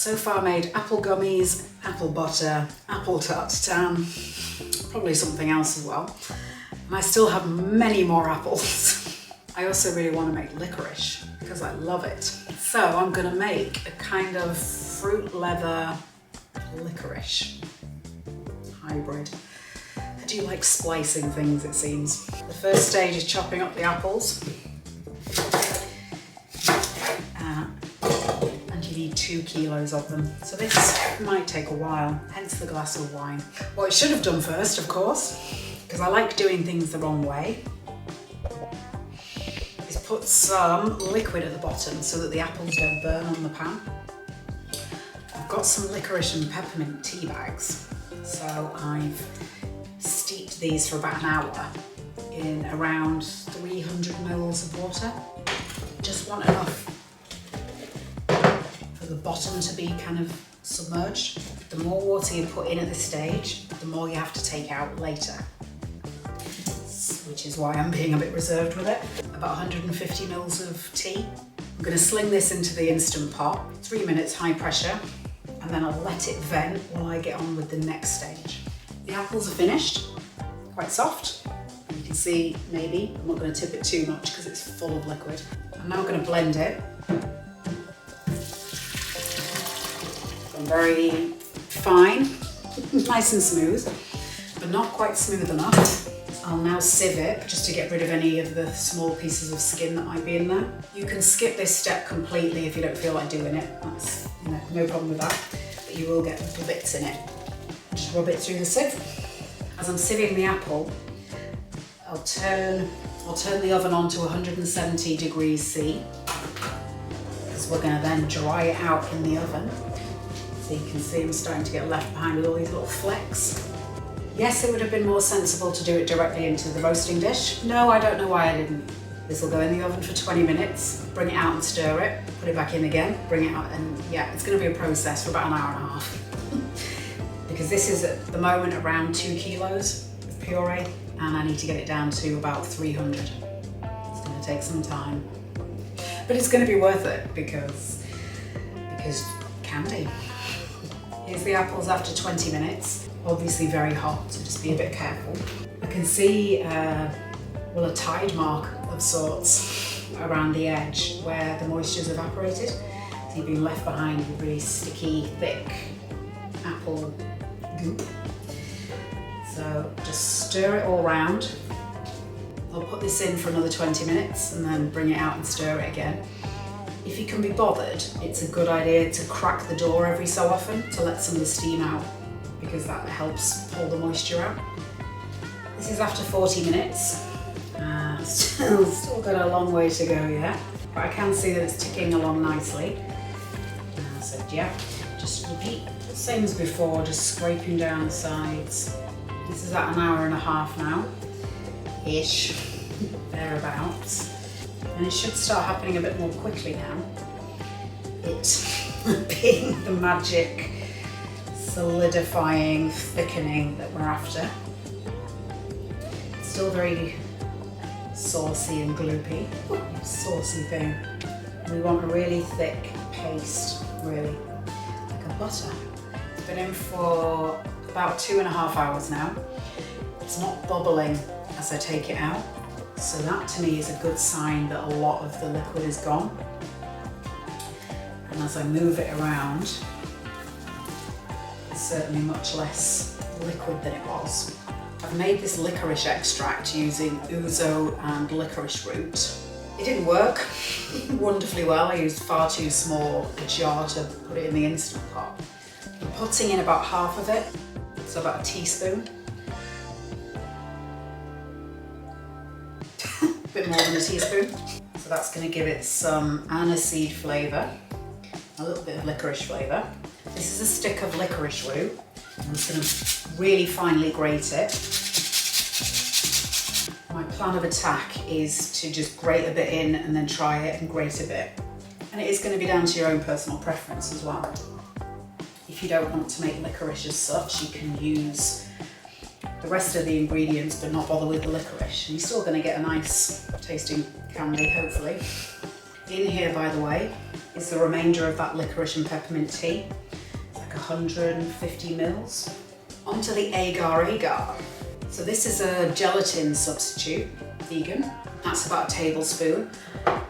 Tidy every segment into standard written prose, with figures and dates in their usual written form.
so far made apple gummies, apple butter, apple tartan, probably something else as well. And I still have many more apples. I also really want to make licorice because I love it. So I'm going to make a kind of fruit leather licorice hybrid. I do like splicing things, it seems. The first stage is chopping up the apples. And you need 2 kilos of them. So this might take a while, hence the glass of wine. What I should have done first, of course, because I like doing things the wrong way, is put some liquid at the bottom so that the apples don't burn on the pan. I've got some licorice and peppermint tea bags, so I've steeped these for about an hour in around 300 mils of water. Just want enough for the bottom to be kind of submerged. The more water you put in at this stage, the more you have to take out later, which is why I'm being a bit reserved with it. About 150 mils of tea. I'm going to sling this into the Instant Pot, 3 minutes high pressure, and then I'll let it vent while I get on with the next stage. The apples are finished, quite soft. You can see, maybe, I'm not going to tip it too much because it's full of liquid. I'm now going to blend it. Gone very fine, nice and smooth, but not quite smooth enough. I'll now sieve it just to get rid of any of the small pieces of skin that might be in there. You can skip this step completely if you don't feel like doing it. That's, no problem with that, but you will get little bits in it. Just rub it through the sieve. As I'm sieving the apple, I'll turn the oven on to 170 degrees C, because we're going to then dry it out in the oven. So you can see I'm starting to get left behind with all these little flecks. Yes, it would have been more sensible to do it directly into the roasting dish. No, I don't know why I didn't. This will go in the oven for 20 minutes, bring it out and stir it, put it back in again, bring it out, and yeah, it's going to be a process for about an hour and a half. Because this is at the moment around 2 kilos of puree, and I need to get it down to about 300. It's going to take some time, but it's going to be worth it because candy. Here's the apples after 20 minutes. Obviously very hot, so just be a bit careful. I can see a tide mark of sorts around the edge where the moisture's evaporated. So you've been left behind with really sticky, thick apple goop. So just stir it all round. I'll put this in for another 20 minutes and then bring it out and stir it again. If you can be bothered, it's a good idea to crack the door every so often to let some of the steam out, because that helps pull the moisture out. This is after 40 minutes. Still got a long way to go yet, but I can see that it's ticking along nicely. So yeah, just repeat the same as before, just scraping down the sides. This is at an hour and a half now, ish, thereabouts. And it should start happening a bit more quickly now. It being the magic solidifying, thickening that we're after. It's still very saucy and gloopy. Saucy thing. We want a really thick paste, really, like a butter. It's been in for about 2.5 hours now. It's not bubbling as I take it out, so that to me is a good sign that a lot of the liquid is gone. And as I move it around, it's certainly much less liquid than it was. I've made this licorice extract using ouzo and licorice root. It didn't work wonderfully well. I used far too small a jar to put it in the Instant Pot. I'm putting in about half of it, so about a teaspoon. A bit more than a teaspoon. So that's going to give it some aniseed flavour, a little bit of licorice flavour. This is a stick of licorice root. I'm just going to really finely grate it. My plan of attack is to just grate a bit in and then try it and grate a bit. And it is going to be down to your own personal preference as well. If you don't want to make licorice as such, you can use the rest of the ingredients but not bother with the licorice. And you're still going to get a nice tasting candy, hopefully. In here, by the way, is the remainder of that licorice and peppermint tea. It's like 150 mils. Onto the Agar Agar. So this is a gelatin substitute, vegan. That's about a tablespoon. I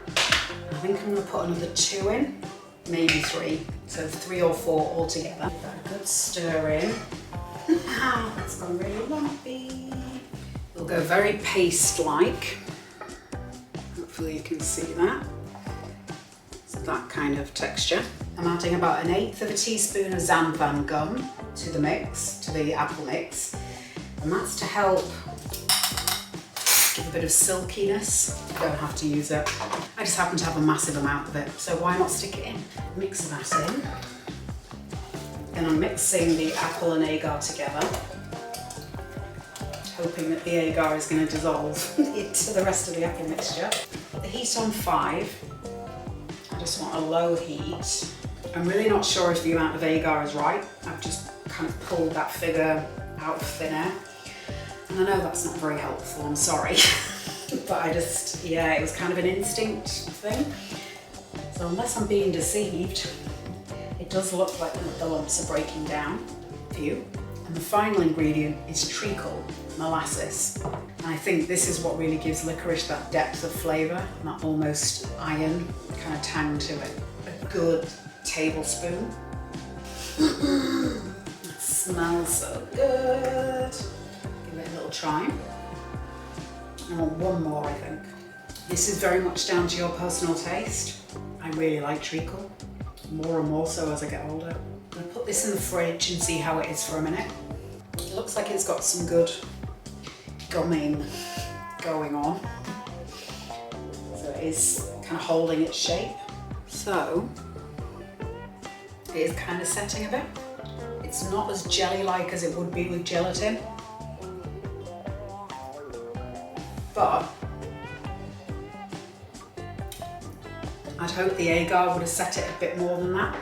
think I'm gonna put another 2 in, maybe 3. So 3 or 4 altogether. Give that a good stir in. That's gone really lumpy. It'll go very paste-like. Hopefully you can see that. It's that kind of texture. I'm adding about 1/8 teaspoon of Xanthan Gum to the mix, to the apple mix. And that's to help give a bit of silkiness. You don't have to use it. I just happen to have a massive amount of it, so why not stick it in? Mix that in. Then I'm mixing the apple and agar together, hoping that the agar is going to dissolve into the rest of the apple mixture. The heat on 5. I just want a low heat. I'm really not sure if the amount of agar is right. I've just kind of pulled that figure out of thin air. And I know that's not very helpful, I'm sorry. But I just, yeah, it was kind of an instinct thing. So unless I'm being deceived, it does look like the lumps are breaking down for you. And the final ingredient is Treacle, molasses. And I think this is what really gives licorice that depth of flavour and that almost iron kind of tang to it. A good tablespoon. It smells so good. Give it a little try. I want one more, I think. This is very much down to your personal taste. I really like treacle, more and more so as I get older. I'm gonna put this in the fridge and see how it is for a minute. It looks like it's got some good gumming going on. So it is kind of holding its shape. So it is kind of setting a bit. It's not as jelly-like as it would be with gelatin, but I'd hope the agar would have set it a bit more than that,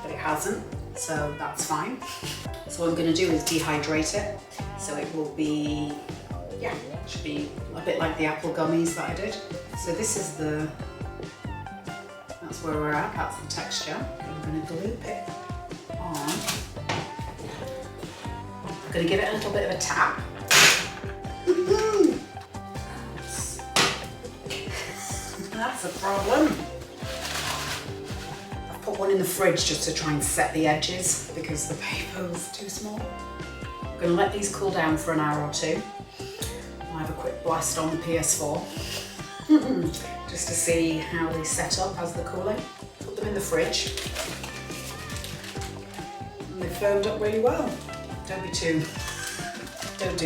but it hasn't, so that's fine. So what I'm going to do is dehydrate it, so it will be, yeah, it should be a bit like the apple gummies that I did. So this is that's where we're at, that's the texture. I'm going to gloop it on. I'm going to give it a little bit of a tap. That's a problem. I've put one in the fridge just to try and set the edges because the paper was too small. I'm going to let these cool down for an hour or 2. I'll have a quick blast on the PS4 just to see how they set up as they're cooling. Put them in the fridge. And they firmed up really well. Don't do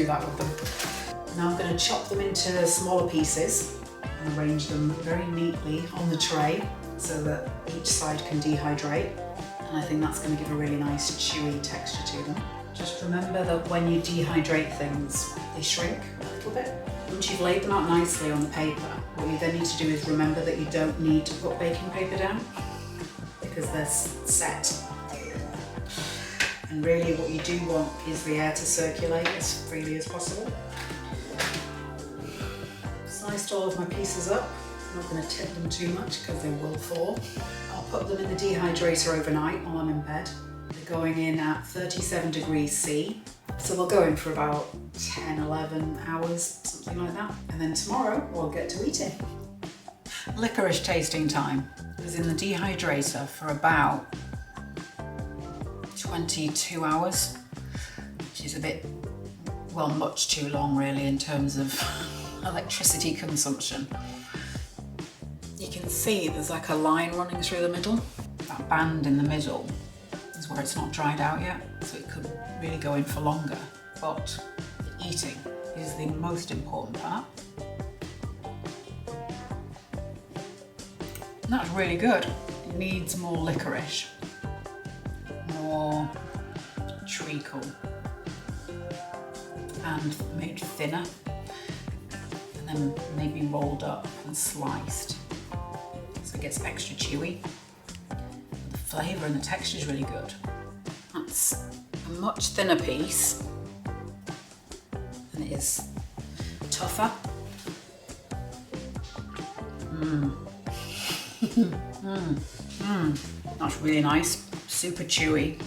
that with them. Now I'm going to chop them into smaller pieces and arrange them very neatly on the tray so that each side can dehydrate. And I think that's going to give a really nice chewy texture to them. Just remember that when you dehydrate things, they shrink a little bit. Once you've laid them out nicely on the paper, what you then need to do is remember that you don't need to put baking paper down because they're set. And really what you do want is the air to circulate as freely as possible. Sliced all of my pieces up. I'm not going to tip them too much because they will fall. I'll put them in the dehydrator overnight while I'm in bed. They're going in at 37 degrees C. So they'll go in for about 10, 11 hours, something like that. And then tomorrow we'll get to eating. Licorice tasting time. It was in the dehydrator for about 22 hours, which is a bit, well, much too long really in terms of electricity consumption. You can see there's like a line running through the middle. That band in the middle is where it's not dried out yet, so it could really go in for longer. But the eating is the most important part. And that's really good. It needs more licorice, more treacle, and made thinner. And maybe rolled up and sliced so it gets extra chewy. The flavour and the texture is really good. That's a much thinner piece and it is tougher. That's really nice, super chewy.